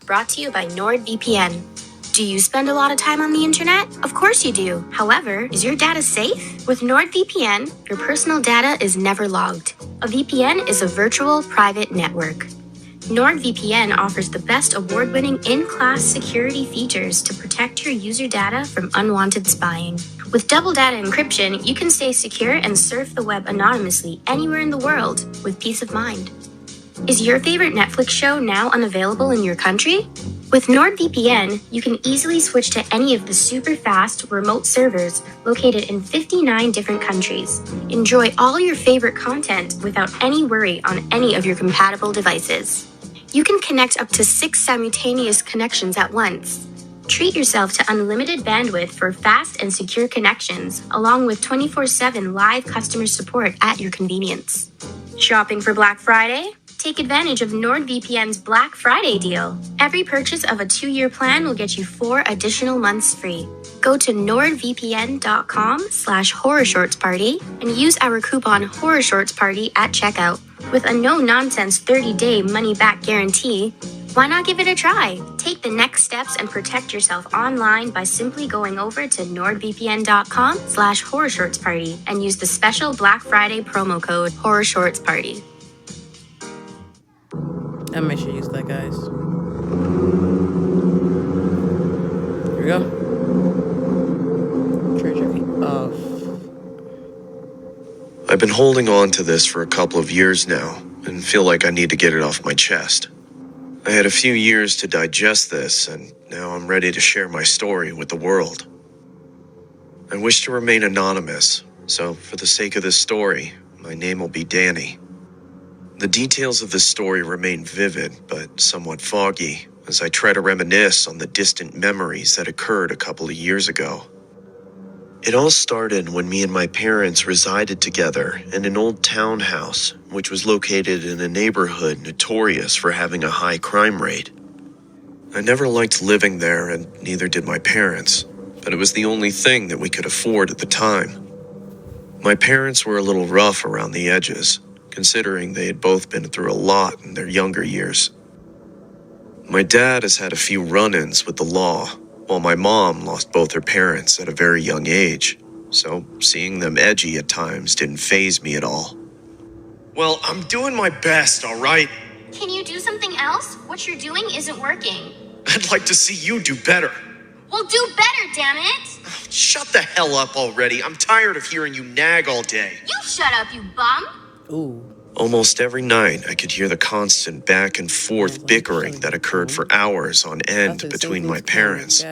brought to you by NordVPN. Do you spend a lot of time on the internet? Of course you do. However, is your data safe? With NordVPN, your personal data is never logged. A VPN is a virtual private network. NordVPN offers the best award-winning in-class security features to protect your user data from unwanted spying. With double data encryption, you can stay secure and surf the web anonymously anywhere in the world with peace of mind. Is your favorite Netflix show now unavailable in your country? With NordVPN, you can easily switch to any of the super fast remote servers located in 59 different countries. Enjoy all your favorite content without any worry on any of your compatible devices. You can connect up to 6 simultaneous connections at once. Treat yourself to unlimited bandwidth for fast and secure connections, along with 24/7 live customer support at your convenience. Shopping for Black Friday? Take advantage of NordVPN's Black Friday deal. Every purchase of a 2-year plan will get you 4 additional months free. Go to nordvpn.com/horrorshortsparty and use our coupon HorrorShortsParty at checkout. With a no-nonsense 30-day money-back guarantee, why not give it a try? Take the next steps and protect yourself online by simply going over to nordvpn.com/horrorshortsparty and use the special Black Friday promo code HorrorShortsParty. I'll make sure you use that, guys. Here we go. Trajectory off. I've been holding on to this for a couple of years now and feel like I need to get it off my chest. I had a few years to digest this, and now I'm ready to share my story with the world. I wish to remain anonymous, so for the sake of this story, my name will be Danny. The details of this story remain vivid, but somewhat foggy, as I try to reminisce on the distant memories that occurred a couple of years ago. It all started when me and my parents resided together in an old townhouse, which was located in a neighborhood notorious for having a high crime rate. I never liked living there, and neither did my parents, but it was the only thing that we could afford at the time. My parents were a little rough around the edges, considering they had both been through a lot in their younger years. My dad has had a few run-ins with the law, while my mom lost both her parents at a very young age, so seeing them edgy at times didn't faze me at all. Well, I'm doing my best, all right? Can you do something else? What you're doing isn't working. I'd like to see you do better. Well, do better, damn it! Shut the hell up already. I'm tired of hearing you nag all day. You shut up, you bum! Ooh. Almost every night, I could hear the constant back and forth bickering that occurred for hours on end between my parents.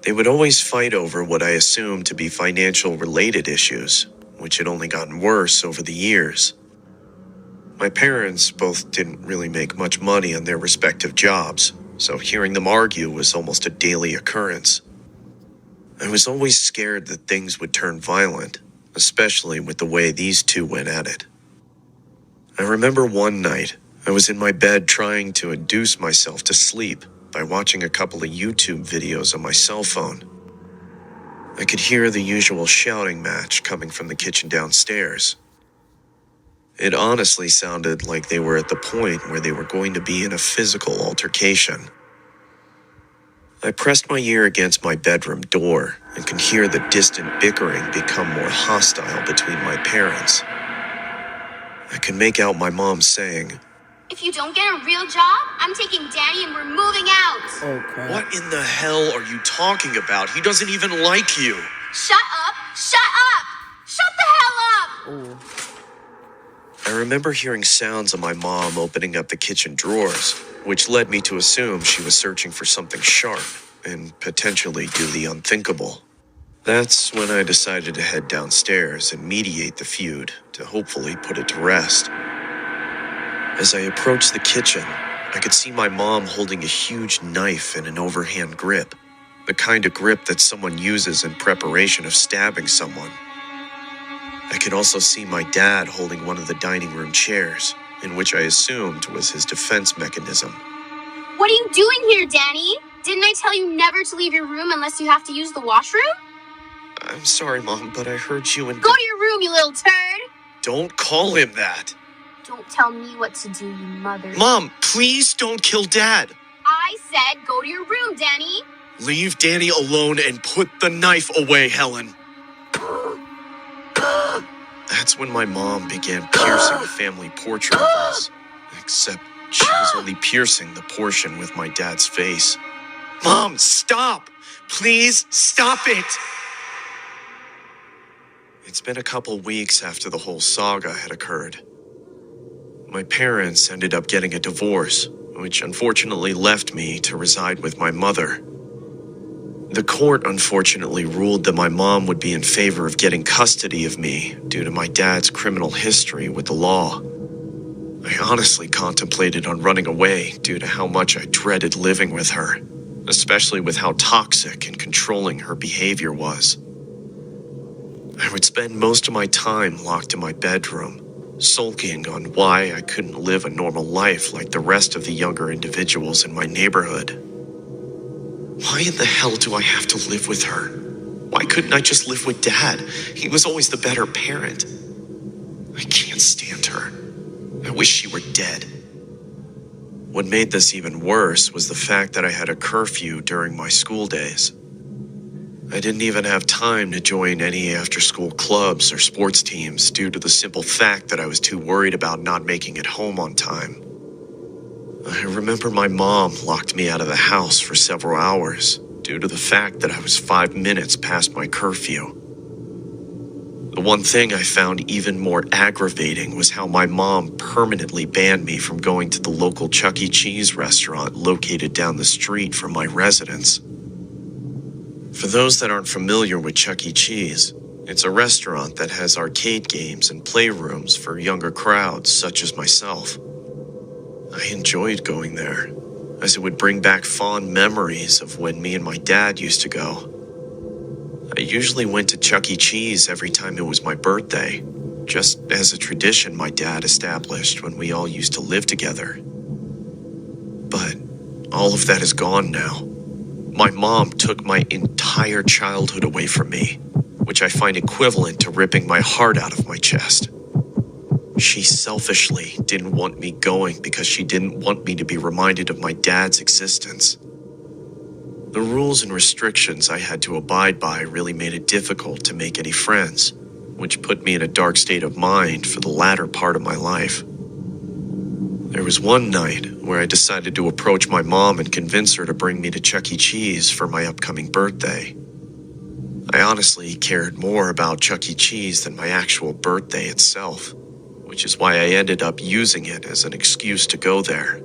They would always fight over what I assumed to be financial-related issues, which had only gotten worse over the years. My parents both didn't really make much money on their respective jobs, so hearing them argue was almost a daily occurrence. I was always scared that things would turn violent, especially with the way these two went at it. I remember one night, I was in my bed trying to induce myself to sleep by watching a couple of YouTube videos on my cell phone. I could hear the usual shouting match coming from the kitchen downstairs. It honestly sounded like they were at the point where they were going to be in a physical altercation. I pressed my ear against my bedroom door and could hear the distant bickering become more hostile between my parents. I could make out my mom saying, If you don't get a real job, I'm taking Danny and we're moving out! Oh, crap. "What in the hell are you talking about? He doesn't even like you." Shut up! Shut up! Shut the hell up! Ooh. I remember hearing sounds of my mom opening up the kitchen drawers, which led me to assume she was searching for something sharp and potentially do the unthinkable. That's when I decided to head downstairs and mediate the feud to hopefully put it to rest. As I approached the kitchen, I could see my mom holding a huge knife in an overhand grip, the kind of grip that someone uses in preparation of stabbing someone. I could also see my dad holding one of the dining room chairs, in which I assumed was his defense mechanism. What are you doing here, Danny? Didn't I tell you never to leave your room unless you have to use the washroom? I'm sorry, Mom, but I heard you and... Go to your room, you little turd! Don't call him that. Don't tell me what to do, you mother. Mom, please don't kill Dad. I said go to your room, Danny. Leave Danny alone and put the knife away, Helen. That's when my mom began piercing the family portrait of us. Except she was only piercing the portion with my dad's face. Mom, stop! Please stop it! It's been a couple weeks after the whole saga had occurred. My parents ended up getting a divorce, which unfortunately left me to reside with my mother. The court unfortunately ruled that my mom would be in favor of getting custody of me due to my dad's criminal history with the law. I honestly contemplated on running away due to how much I dreaded living with her, especially with how toxic and controlling her behavior was. I would spend most of my time locked in my bedroom, sulking on why I couldn't live a normal life like the rest of the younger individuals in my neighborhood. Why in the hell do I have to live with her? Why couldn't I just live with Dad? He was always the better parent. I can't stand her. I wish she were dead. What made this even worse was the fact that I had a curfew during my school days. I didn't even have time to join any after-school clubs or sports teams due to the simple fact that I was too worried about not making it home on time. I remember my mom locked me out of the house for several hours due to the fact that I was 5 minutes past my curfew. The one thing I found even more aggravating was how my mom permanently banned me from going to the local Chuck E. Cheese restaurant located down the street from my residence. For those that aren't familiar with Chuck E. Cheese, it's a restaurant that has arcade games and playrooms for younger crowds such as myself. I enjoyed going there, as it would bring back fond memories of when me and my dad used to go. I usually went to Chuck E. Cheese every time it was my birthday, just as a tradition my dad established when we all used to live together. But all of that is gone now. My mom took my entire childhood away from me, which I find equivalent to ripping my heart out of my chest. She selfishly didn't want me going because she didn't want me to be reminded of my dad's existence. The rules and restrictions I had to abide by really made it difficult to make any friends, which put me in a dark state of mind for the latter part of my life. There was one night where I decided to approach my mom and convince her to bring me to Chuck E. Cheese for my upcoming birthday. I honestly cared more about Chuck E. Cheese than my actual birthday itself, which is why I ended up using it as an excuse to go there.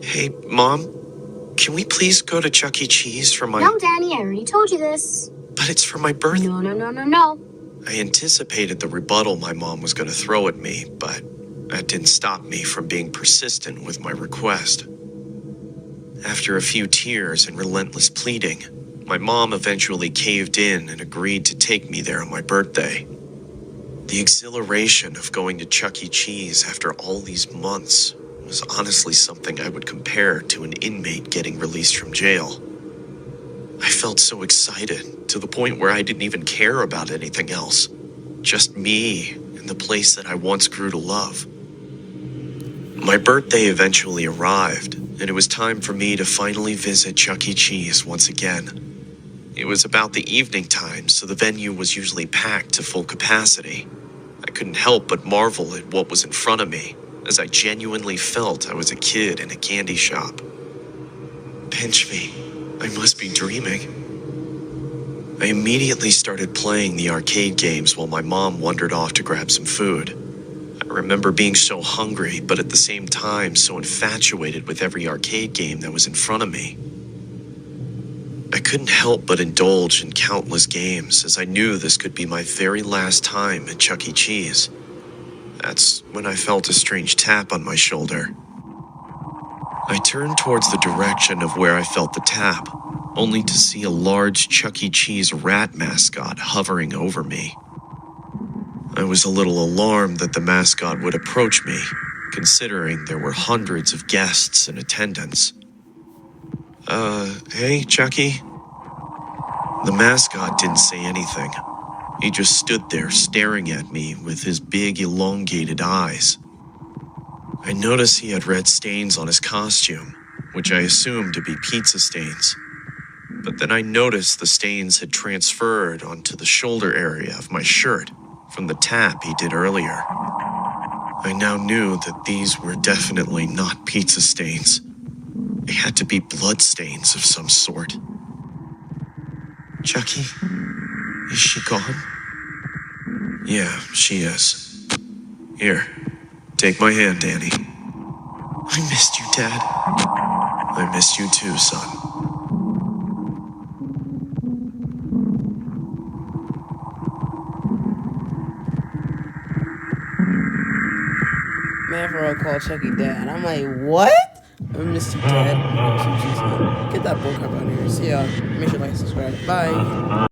Hey, Mom, can we please go to Chuck E. Cheese for my... No, Danny, I already told you this. But it's for my birthday. No. I anticipated the rebuttal my mom was going to throw at me, but that didn't stop me from being persistent with my request. After a few tears and relentless pleading, my mom eventually caved in and agreed to take me there on my birthday. The exhilaration of going to Chuck E. Cheese after all these months was honestly something I would compare to an inmate getting released from jail. I felt so excited to the point where I didn't even care about anything else. Just me and the place that I once grew to love. My birthday eventually arrived, and it was time for me to finally visit Chuck E. Cheese once again. It was about the evening time, so the venue was usually packed to full capacity. I couldn't help but marvel at what was in front of me, as I genuinely felt I was a kid in a candy shop. Pinch me. I must be dreaming. I immediately started playing the arcade games while my mom wandered off to grab some food. I remember being so hungry, but at the same time so infatuated with every arcade game that was in front of me. I couldn't help but indulge in countless games, as I knew this could be my very last time at Chuck E. Cheese. That's when I felt a strange tap on my shoulder. I turned towards the direction of where I felt the tap, only to see a large Chuck E. Cheese rat mascot hovering over me. I was a little alarmed that the mascot would approach me, considering there were hundreds of guests in attendance. Hey, Chucky? The mascot didn't say anything. He just stood there staring at me with his big, elongated eyes. I noticed he had red stains on his costume, which I assumed to be pizza stains. But then I noticed the stains had transferred onto the shoulder area of my shirt from the tap he did earlier. I now knew that these were definitely not pizza stains. They had to be blood stains of some sort. Chucky, is she gone? Yeah, she is. Here, take my hand, Danny. I missed you, Dad. I missed you too, son. Man, for call Chucky dad. I'm like, what? I missed you, Dad. Get that bull crap out of here. See ya. Make sure to like and subscribe. Bye.